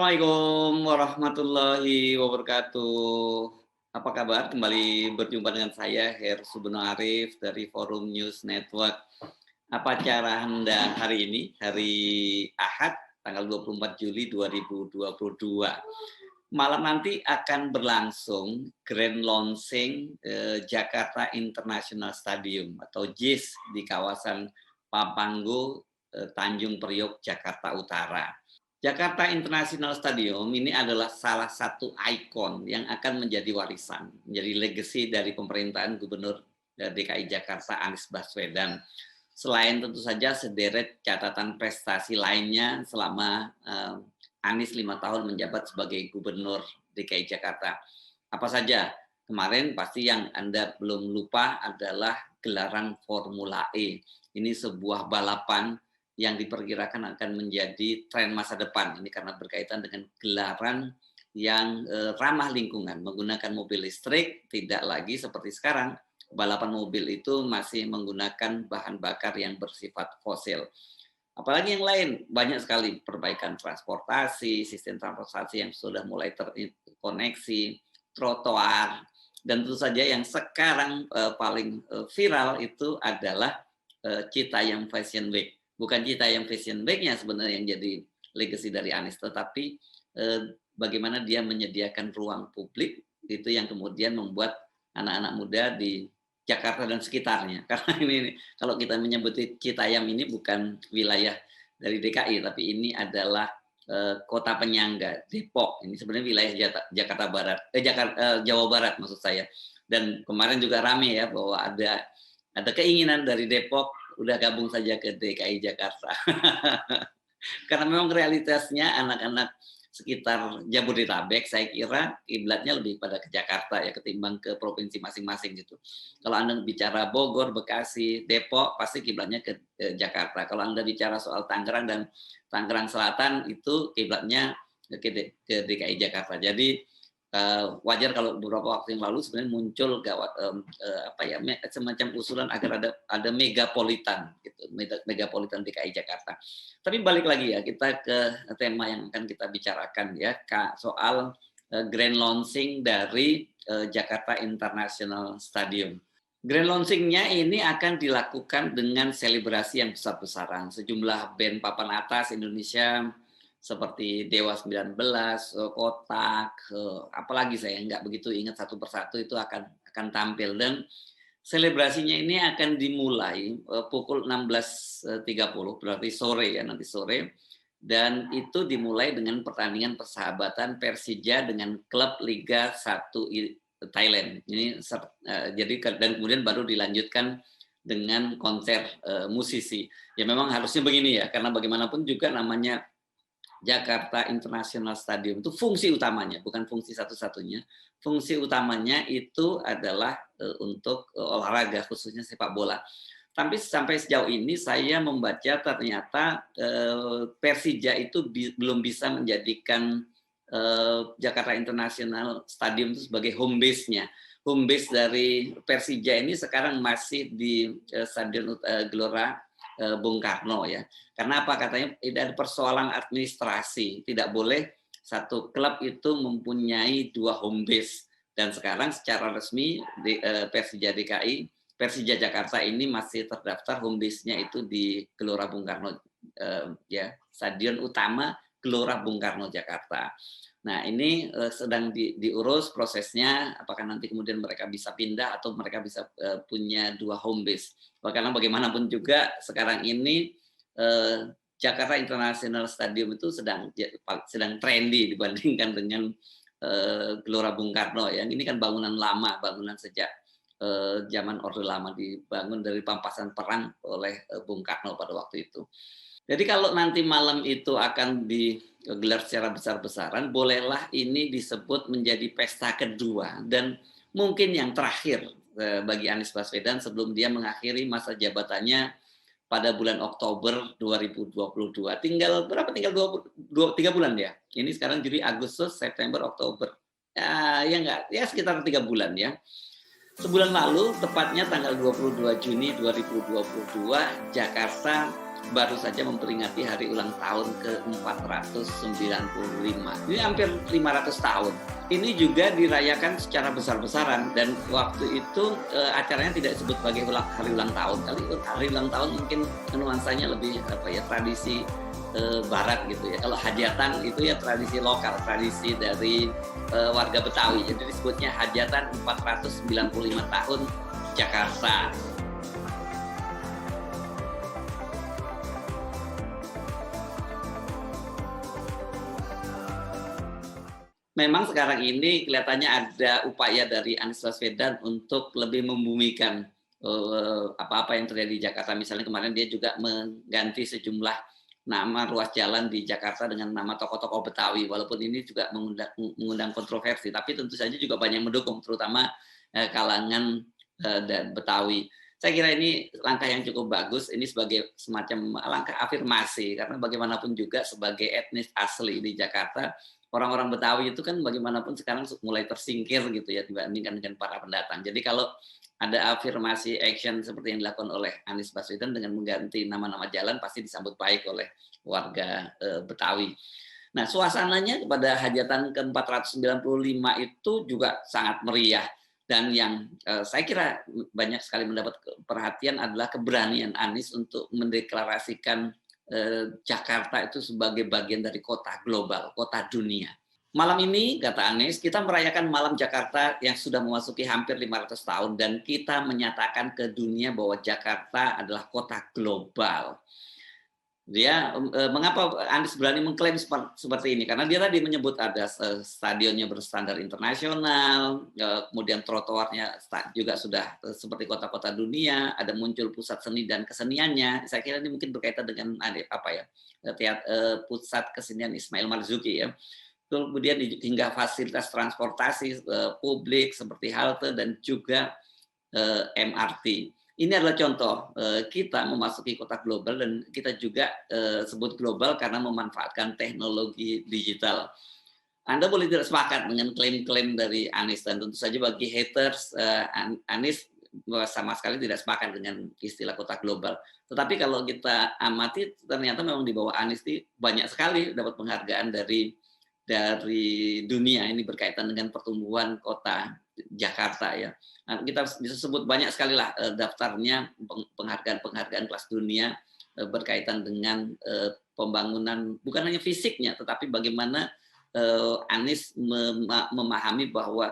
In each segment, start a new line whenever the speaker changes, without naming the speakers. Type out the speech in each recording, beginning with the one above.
Assalamualaikum warahmatullahi wabarakatuh. Apa kabar? Kembali berjumpa dengan saya, Her Subono Arif dari Forum News Network. Apa cara Anda hari ini? Hari Ahad, tanggal 24 Juli 2022. Malam nanti akan berlangsung Grand Launching Jakarta International Stadium atau JIS di kawasan Papanggo, Tanjung Priok, Jakarta Utara. Jakarta International Stadium ini adalah salah satu ikon yang akan menjadi warisan, menjadi legacy dari pemerintahan Gubernur DKI Jakarta Anies Baswedan. Selain tentu saja sederet catatan prestasi lainnya selama Anies 5 tahun menjabat sebagai Gubernur DKI Jakarta. Apa saja? Kemarin pasti yang Anda belum lupa adalah gelaran Formula E. Ini sebuah balapan yang diperkirakan akan menjadi tren masa depan. Ini karena berkaitan dengan gelaran yang ramah lingkungan, menggunakan mobil listrik, tidak lagi seperti sekarang, balapan mobil itu masih menggunakan bahan bakar yang bersifat fosil. Apalagi yang lain, banyak sekali perbaikan transportasi, sistem transportasi yang sudah mulai terkoneksi, trotoar, dan tentu saja yang sekarang paling viral itu adalah Citayam Fashion Week. Bukan Citayam Fashion Week-nya sebenarnya yang jadi legacy dari Anies, tetapi bagaimana dia menyediakan ruang publik itu yang kemudian membuat anak-anak muda di Jakarta dan sekitarnya. Karena ini kalau kita menyebut Citayam ini bukan wilayah dari DKI, tapi ini adalah kota penyangga Depok. Ini sebenarnya wilayah Jakarta Barat, Jawa Barat maksud saya. Dan kemarin juga rame ya bahwa ada keinginan dari Depok udah gabung saja ke DKI Jakarta. Karena memang realitasnya anak-anak sekitar Jabodetabek saya kira kiblatnya lebih pada ke Jakarta ya ketimbang ke provinsi masing-masing gitu. Kalau Anda bicara Bogor, Bekasi, Depok pasti kiblatnya ke Jakarta. Kalau Anda bicara soal Tangerang dan Tangerang Selatan itu kiblatnya ke DKI Jakarta. Jadi wajar kalau beberapa waktu yang lalu sebenarnya muncul semacam usulan agar ada megapolitan gitu, megapolitan DKI Jakarta. Tapi balik lagi ya kita ke tema yang akan kita bicarakan ya soal grand launching dari Jakarta International Stadium. Grand launching-nya ini akan dilakukan dengan selebrasi yang besar-besaran. Sejumlah band papan atas Indonesia seperti Dewa 19, Kotak, apalagi saya nggak begitu ingat satu persatu itu akan tampil dan selebrasinya ini akan dimulai pukul 16.30 berarti sore ya nanti sore dan itu dimulai dengan pertandingan persahabatan Persija dengan klub Liga 1 Thailand. Ini jadi dan kemudian baru dilanjutkan dengan konser musisi. Ya memang harusnya begini ya karena bagaimanapun juga namanya Jakarta International Stadium itu fungsi utamanya, bukan fungsi satu-satunya. Fungsi utamanya itu adalah untuk olahraga, khususnya sepak bola. Tapi sampai sejauh ini saya membaca ternyata Persija itu belum bisa menjadikan Jakarta International Stadium itu sebagai home base-nya. Home base dari Persija ini sekarang masih di Stadion Gelora Bung Karno ya. Karena apa katanya tidak ada persoalan administrasi, tidak boleh satu klub itu mempunyai dua home base dan sekarang secara resmi Persija DKI, Persija Jakarta ini masih terdaftar home base-nya itu di Gelora Bung Karno ya, stadion utama Gelora Bung Karno Jakarta. Nah, ini sedang diurus prosesnya apakah nanti kemudian mereka bisa pindah atau mereka bisa punya dua home base. Karena bagaimanapun juga sekarang ini Jakarta International Stadium itu sedang trendy dibandingkan dengan Gelora Bung Karno ya. Ini kan bangunan lama, bangunan sejak zaman Orde Lama dibangun dari pampasan perang oleh Bung Karno pada waktu itu. Jadi kalau nanti malam itu akan digelar secara besar-besaran, bolehlah ini disebut menjadi pesta kedua dan mungkin yang terakhir bagi Anies Baswedan sebelum dia mengakhiri masa jabatannya pada bulan Oktober 2022. Tinggal berapa? Tinggal 3 bulan ya. Ini sekarang Juli, Agustus, September, Oktober. Ya sekitar 3 bulan ya. Sebulan lalu, tepatnya tanggal 22 Juni 2022, Jakarta baru saja memperingati hari ulang tahun ke-495. Ini hampir 500 tahun. Ini juga dirayakan secara besar-besaran dan waktu itu acaranya tidak disebut sebagai hari ulang tahun. Kali hari ulang tahun mungkin nuansanya lebih tradisi barat gitu ya. Kalau hajatan itu ya tradisi lokal, tradisi dari warga Betawi. Jadi disebutnya hajatan 495 tahun Jakarta. Memang sekarang ini kelihatannya ada upaya dari Anies Baswedan untuk lebih membumikan apa-apa yang terjadi di Jakarta. Misalnya kemarin dia juga mengganti sejumlah nama ruas jalan di Jakarta dengan nama tokoh-tokoh Betawi. Walaupun ini juga mengundang kontroversi, tapi tentu saja juga banyak yang mendukung, terutama kalangan dan Betawi. Saya kira ini langkah yang cukup bagus. Ini sebagai semacam langkah afirmasi, karena bagaimanapun juga sebagai etnis asli di Jakarta, orang-orang Betawi itu kan bagaimanapun sekarang mulai tersingkir gitu ya dibandingkan dengan para pendatang. Jadi kalau ada afirmasi action seperti yang dilakukan oleh Anies Baswedan dengan mengganti nama-nama jalan pasti disambut baik oleh warga Betawi. Nah, suasananya pada hajatan ke-495 itu juga sangat meriah. Dan yang saya kira banyak sekali mendapat perhatian adalah keberanian Anies untuk mendeklarasikan Jakarta itu sebagai bagian dari kota global, kota dunia. Malam ini, kata Anies, kita merayakan Malam Jakarta yang sudah memasuki hampir 500 tahun dan kita menyatakan ke dunia bahwa Jakarta adalah kota global. Dia mengapa Anies berani mengklaim seperti ini? Karena dia tadi menyebut ada stadionnya berstandar internasional, kemudian trotoarnya juga sudah seperti kota-kota dunia, ada muncul pusat seni dan keseniannya. Saya kira ini mungkin berkaitan dengan pusat kesenian Ismail Marzuki ya. Kemudian hingga fasilitas transportasi publik seperti halte dan juga MRT. Ini adalah contoh kita memasuki kota global dan kita juga sebut global karena memanfaatkan teknologi digital. Anda boleh tidak sepakat dengan klaim-klaim dari Anies dan tentu saja bagi haters Anies sama sekali tidak sepakat dengan istilah kota global. Tetapi kalau kita amati ternyata memang di bawah Anies ini banyak sekali dapat penghargaan dari dunia ini berkaitan dengan pertumbuhan kota Jakarta ya. Nah, kita bisa sebut banyak sekali lah daftarnya penghargaan-penghargaan kelas dunia berkaitan dengan pembangunan bukan hanya fisiknya tetapi bagaimana Anies memahami bahwa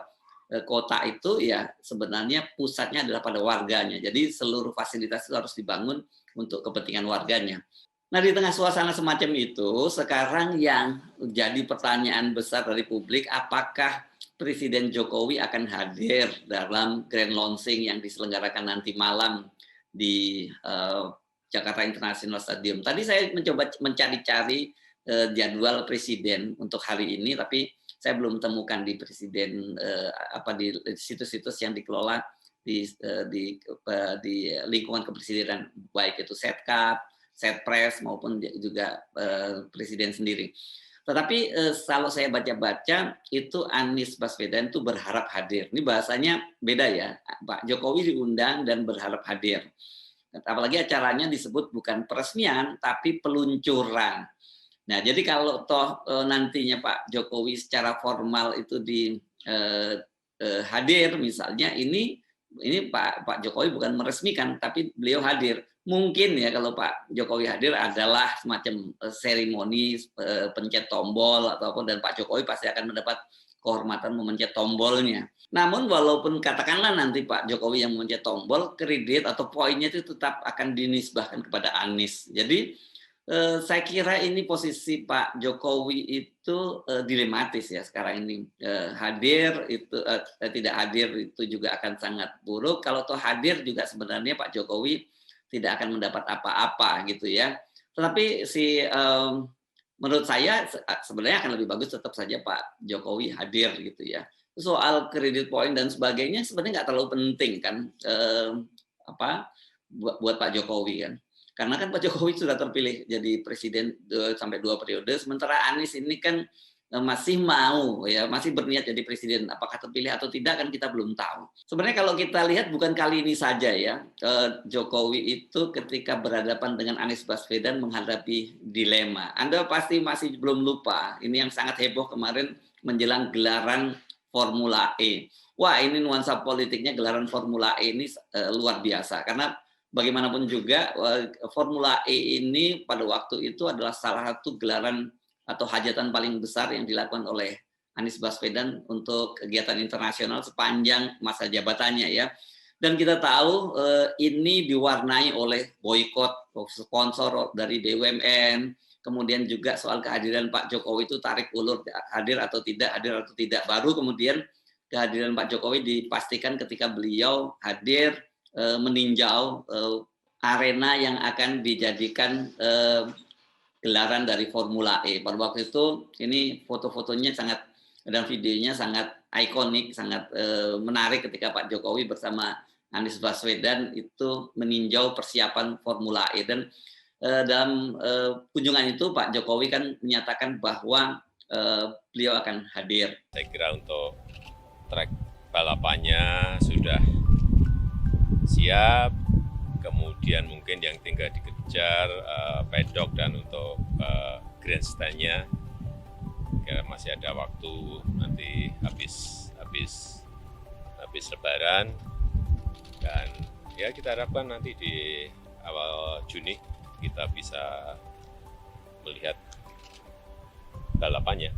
kota itu ya sebenarnya pusatnya adalah pada warganya. Jadi seluruh fasilitas itu harus dibangun untuk kepentingan warganya. Nah, di tengah suasana semacam itu, sekarang yang jadi pertanyaan besar dari publik, apakah Presiden Jokowi akan hadir dalam grand launching yang diselenggarakan nanti malam di Jakarta International Stadium. Tadi saya mencoba mencari-cari jadwal Presiden untuk hari ini, tapi saya belum temukan di Presiden di situs-situs yang dikelola di lingkungan kepresidenan, baik itu Setkap, Setpres maupun juga Presiden sendiri. Tetapi kalau saya baca-baca itu Anies Baswedan itu berharap hadir. Ini bahasanya beda ya. Pak Jokowi diundang dan berharap hadir. Apalagi acaranya disebut bukan peresmian tapi peluncuran. Nah, jadi kalau toh nantinya Pak Jokowi secara formal itu hadir misalnya ini Pak Jokowi bukan meresmikan tapi beliau hadir. Mungkin ya kalau Pak Jokowi hadir adalah semacam seremoni pencet tombol ataupun dan Pak Jokowi pasti akan mendapat kehormatan memencet tombolnya. Namun walaupun katakanlah nanti Pak Jokowi yang memencet tombol, kredit atau poinnya itu tetap akan dinisbahkan kepada Anies. Jadi saya kira ini posisi Pak Jokowi itu dilematis ya sekarang ini. Hadir itu tidak hadir itu juga akan sangat buruk. Kalau toh hadir juga sebenarnya Pak Jokowi tidak akan mendapat apa-apa gitu ya. Tetapi menurut saya sebenarnya akan lebih bagus tetap saja Pak Jokowi hadir gitu ya. Soal kredit poin dan sebagainya sebenarnya nggak terlalu penting kan buat Pak Jokowi kan. Karena kan Pak Jokowi sudah terpilih jadi presiden sampai 2 periode, sementara Anies ini kan masih mau ya, masih berniat jadi presiden. Apakah terpilih atau tidak kan kita belum tahu. Sebenarnya kalau kita lihat bukan kali ini saja ya, Jokowi itu ketika berhadapan dengan Anies Baswedan menghadapi dilema. Anda pasti masih belum lupa, ini yang sangat heboh kemarin menjelang gelaran Formula E. Wah, ini nuansa politiknya gelaran Formula E ini luar biasa karena bagaimanapun juga Formula E ini pada waktu itu adalah salah satu gelaran atau hajatan paling besar yang dilakukan oleh Anies Baswedan untuk kegiatan internasional sepanjang masa jabatannya ya. Dan kita tahu ini diwarnai oleh boykot sponsor dari BUMN, kemudian juga soal kehadiran Pak Jokowi itu tarik ulur hadir atau tidak. Baru kemudian kehadiran Pak Jokowi dipastikan ketika beliau hadir meninjau arena yang akan dijadikan gelaran dari Formula E. Pada waktu itu ini foto-fotonya sangat dan videonya sangat ikonik, sangat menarik ketika Pak Jokowi bersama Anies Baswedan itu meninjau persiapan Formula E. Dan dalam kunjungan itu Pak Jokowi kan menyatakan bahwa beliau akan hadir.
Saya kira untuk trek balapannya sudah siap, kemudian mungkin yang tinggal dikejar pedok dan untuk grandstand-nya masih ada waktu nanti habis Lebaran, dan ya kita harapkan nanti di awal Juni kita bisa melihat balapannya.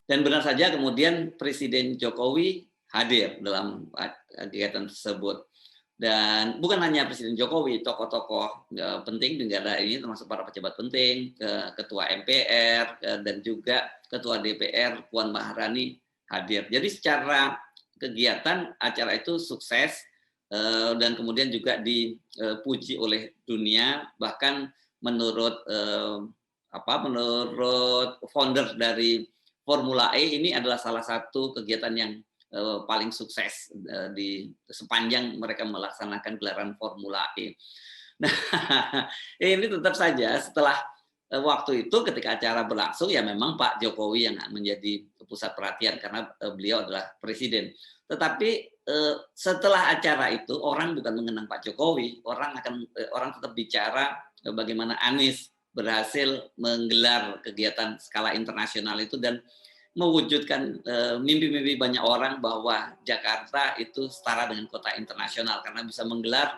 Dan benar saja kemudian Presiden Jokowi hadir dalam kegiatan tersebut. Dan bukan hanya Presiden Jokowi, tokoh-tokoh penting di negara ini termasuk para pejabat penting, Ketua MPR dan juga Ketua DPR Puan Maharani hadir. Jadi secara kegiatan acara itu sukses dan kemudian juga dipuji oleh dunia, bahkan menurut founder dari Formula E ini adalah salah satu kegiatan yang paling sukses di sepanjang mereka melaksanakan gelaran Formula E. Nah, ini tetap saja setelah waktu itu ketika acara berlangsung ya memang Pak Jokowi yang menjadi pusat perhatian karena beliau adalah presiden. Tetapi setelah acara itu orang bukan mengenang Pak Jokowi, orang tetap bicara bagaimana Anies berhasil menggelar kegiatan skala internasional itu dan mewujudkan mimpi-mimpi banyak orang bahwa Jakarta itu setara dengan kota internasional karena bisa menggelar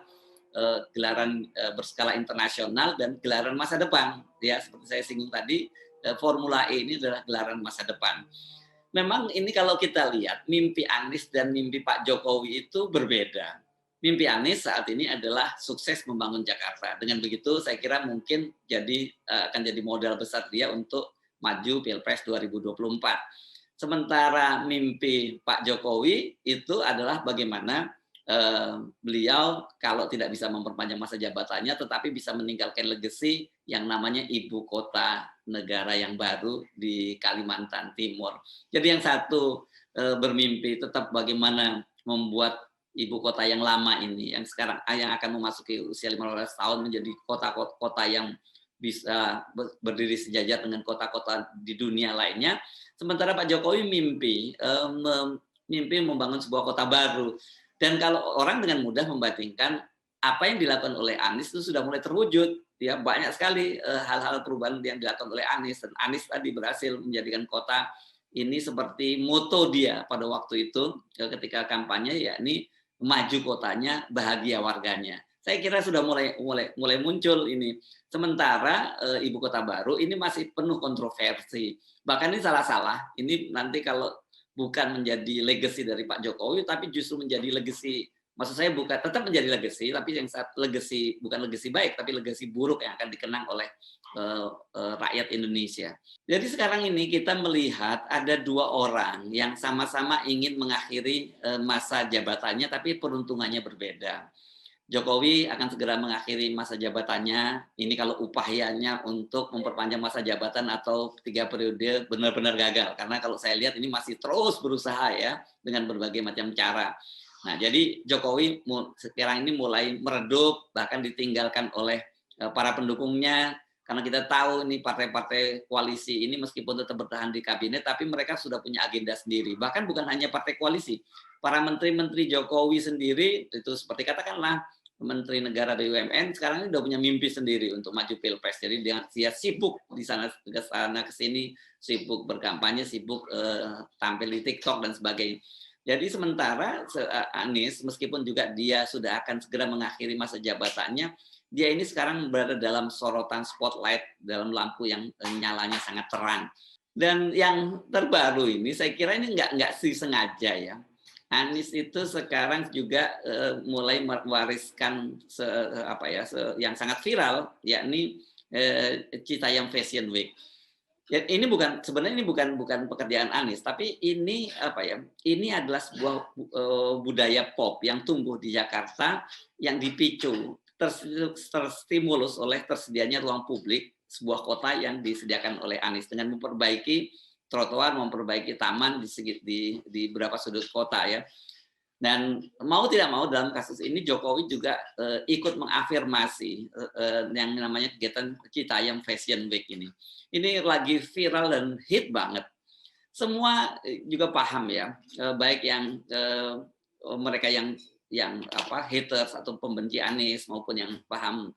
gelaran berskala internasional dan gelaran masa depan. Ya, seperti saya singgung tadi, Formula E ini adalah gelaran masa depan. Memang ini kalau kita lihat mimpi Anies dan mimpi Pak Jokowi itu berbeda. Mimpi Anies saat ini adalah sukses membangun Jakarta. Dengan begitu saya kira mungkin akan jadi modal besar dia untuk maju Pilpres 2024. Sementara mimpi Pak Jokowi itu adalah bagaimana beliau kalau tidak bisa memperpanjang masa jabatannya tetapi bisa meninggalkan legacy yang namanya ibu kota negara yang baru di Kalimantan Timur. Jadi yang satu bermimpi tetap bagaimana membuat ibu kota yang lama ini yang akan memasuki usia 15 tahun menjadi kota yang bisa berdiri sejajar dengan kota-kota di dunia lainnya. Sementara Pak Jokowi mimpi membangun sebuah kota baru. Dan kalau orang dengan mudah membandingkan apa yang dilakukan oleh Anies itu sudah mulai terwujud. Ya, banyak sekali hal-hal perubahan yang dilakukan oleh Anies. Dan Anies tadi berhasil menjadikan kota ini seperti moto dia pada waktu itu ketika kampanye, yakni maju kotanya, bahagia warganya. Saya kira sudah mulai muncul ini. Sementara ibu kota baru ini masih penuh kontroversi. Bahkan ini salah-salah. Ini nanti kalau bukan menjadi legacy dari Pak Jokowi, tapi justru menjadi legacy Maksud saya bukan tetap menjadi legacy, tapi yang legacy bukan legacy baik, tapi legacy buruk yang akan dikenang oleh rakyat Indonesia. Jadi sekarang ini kita melihat ada dua orang yang sama-sama ingin mengakhiri masa jabatannya, tapi peruntungannya berbeda. Jokowi akan segera mengakhiri masa jabatannya. Ini kalau upayanya untuk memperpanjang masa jabatan atau 3 periode benar-benar gagal. Karena kalau saya lihat ini masih terus berusaha ya dengan berbagai macam cara. Nah, jadi Jokowi sekarang ini mulai meredup, bahkan ditinggalkan oleh para pendukungnya. Karena kita tahu ini partai-partai koalisi ini meskipun tetap bertahan di kabinet, tapi mereka sudah punya agenda sendiri. Bahkan bukan hanya partai koalisi, para menteri-menteri Jokowi sendiri itu seperti katakanlah Menteri Negara BUMN sekarang ini udah punya mimpi sendiri untuk maju Pilpres. Jadi dia sibuk di sana ke sini, sibuk berkampanye, sibuk tampil di TikTok dan sebagainya. Jadi sementara Anies meskipun juga dia sudah akan segera mengakhiri masa jabatannya, dia ini sekarang berada dalam sorotan spotlight, dalam lampu yang nyalanya sangat terang. Dan yang terbaru ini saya kira ini nggak sengaja ya. Anies itu sekarang juga mulai mewariskan yang sangat viral, yakni Citayam Fashion Week. Ya, ini sebenarnya ini bukan pekerjaan Anies, tapi ini ini adalah sebuah budaya pop yang tumbuh di Jakarta yang dipicu terstimulus oleh tersedianya ruang publik sebuah kota yang disediakan oleh Anies dengan memperbaiki trotoar, memperbaiki taman di beberapa sudut kota ya. Dan mau tidak mau dalam kasus ini Jokowi juga ikut mengafirmasi yang namanya kegiatan Citayam Fashion Week ini. Ini lagi viral dan hit banget. Semua juga paham ya, baik yang mereka yang haters atau pembenci Anies maupun yang paham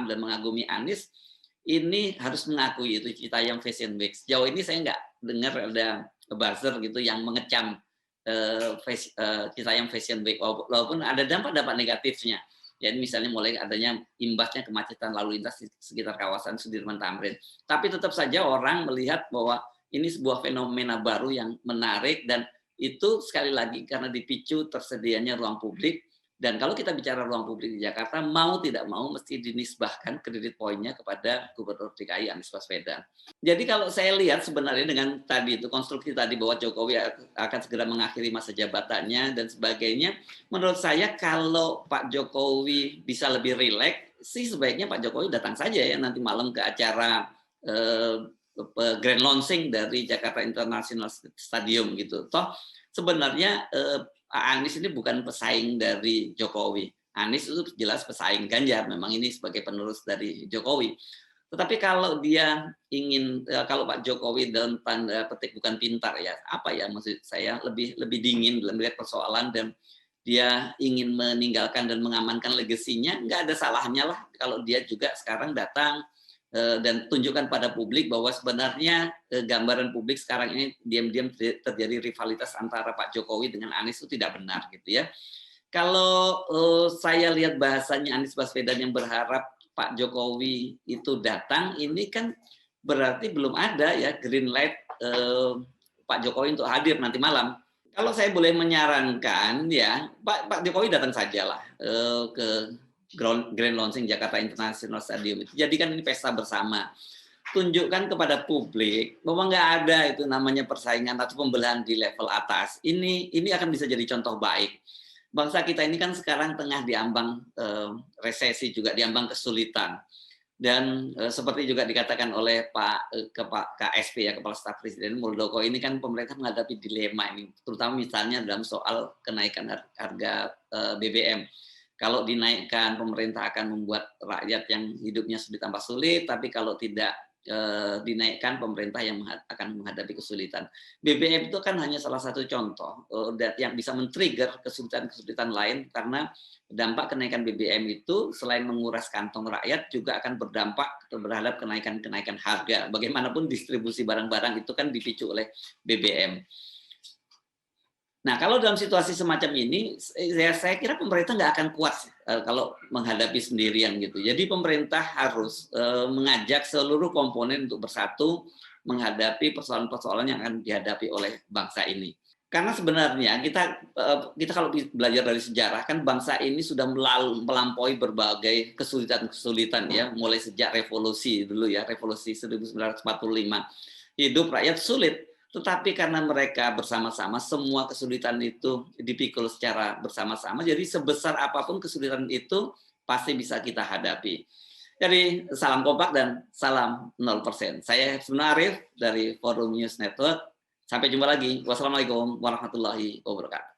dan mengagumi Anies, ini harus mengakui itu Citayam Fashion Week. Sejauh ini saya nggak dengar ada buzzer gitu yang mengecam Citayam Fashion Week, walaupun ada dampak-dampak negatifnya. Jadi misalnya mulai adanya imbasnya kemacetan lalu lintas di sekitar kawasan Sudirman Tamrin. Tapi tetap saja orang melihat bahwa ini sebuah fenomena baru yang menarik dan itu sekali lagi karena dipicu tersedianya ruang publik. Dan kalau kita bicara ruang publik di Jakarta, mau tidak mau mesti dinisbahkan kredit poinnya kepada Gubernur DKI Anies Baswedan. Jadi kalau saya lihat sebenarnya dengan tadi itu konstruksi tadi bahwa Jokowi akan segera mengakhiri masa jabatannya dan sebagainya, menurut saya kalau Pak Jokowi bisa lebih rileks, sih sebaiknya Pak Jokowi datang saja ya nanti malam ke acara grand launching dari Jakarta International Stadium gitu. Toh sebenarnya Anies ini bukan pesaing dari Jokowi. Anies itu jelas pesaing Ganjar, memang ini sebagai penerus dari Jokowi. Tetapi kalau dia ingin, kalau Pak Jokowi dalam tanda petik bukan pintar ya, apa ya maksud saya lebih dingin dalam melihat persoalan dan dia ingin meninggalkan dan mengamankan legasinya, nggak ada salahnya lah kalau dia juga sekarang datang dan tunjukkan pada publik bahwa sebenarnya gambaran publik sekarang ini diam-diam terjadi rivalitas antara Pak Jokowi dengan Anies itu tidak benar gitu ya. Kalau saya lihat bahasanya Anies Baswedan yang berharap Pak Jokowi itu datang, ini kan berarti belum ada ya green light Pak Jokowi untuk hadir nanti malam. Kalau saya boleh menyarankan ya Pak Jokowi datang sajalah ke grand launching Jakarta International Stadium itu. Jadikan ini pesta bersama. Tunjukkan kepada publik bahwa nggak ada itu namanya persaingan atau pembelahan di level atas. Ini akan bisa jadi contoh baik. Bangsa kita ini kan sekarang tengah diambang resesi juga, diambang kesulitan. Dan seperti juga dikatakan oleh Pak KSP ya, Kepala Staf Presiden Muldoko, ini kan pemerintah menghadapi dilema ini, terutama misalnya dalam soal kenaikan harga BBM. Kalau dinaikkan, pemerintah akan membuat rakyat yang hidupnya ditambah sulit, tapi kalau tidak dinaikkan, pemerintah yang akan menghadapi kesulitan. BBM itu kan hanya salah satu contoh yang bisa men-trigger kesulitan-kesulitan lain, karena dampak kenaikan BBM itu selain menguras kantong rakyat, juga akan berdampak terhadap kenaikan harga. Bagaimanapun distribusi barang-barang itu kan dipicu oleh BBM. Nah, kalau dalam situasi semacam ini, saya kira pemerintah nggak akan kuat kalau menghadapi sendirian gitu. Jadi pemerintah harus mengajak seluruh komponen untuk bersatu menghadapi persoalan-persoalan yang akan dihadapi oleh bangsa ini. Karena sebenarnya kita kalau belajar dari sejarah kan bangsa ini sudah melampaui berbagai kesulitan-kesulitan ya, mulai sejak revolusi dulu ya, revolusi 1945. Hidup rakyat sulit, tetapi karena mereka bersama-sama semua kesulitan itu dipikul secara bersama-sama, jadi sebesar apapun kesulitan itu pasti bisa kita hadapi. Jadi salam kompak dan salam 0%. Saya Husnul Arif dari Forum News Network. Sampai jumpa lagi. Wassalamualaikum warahmatullahi wabarakatuh.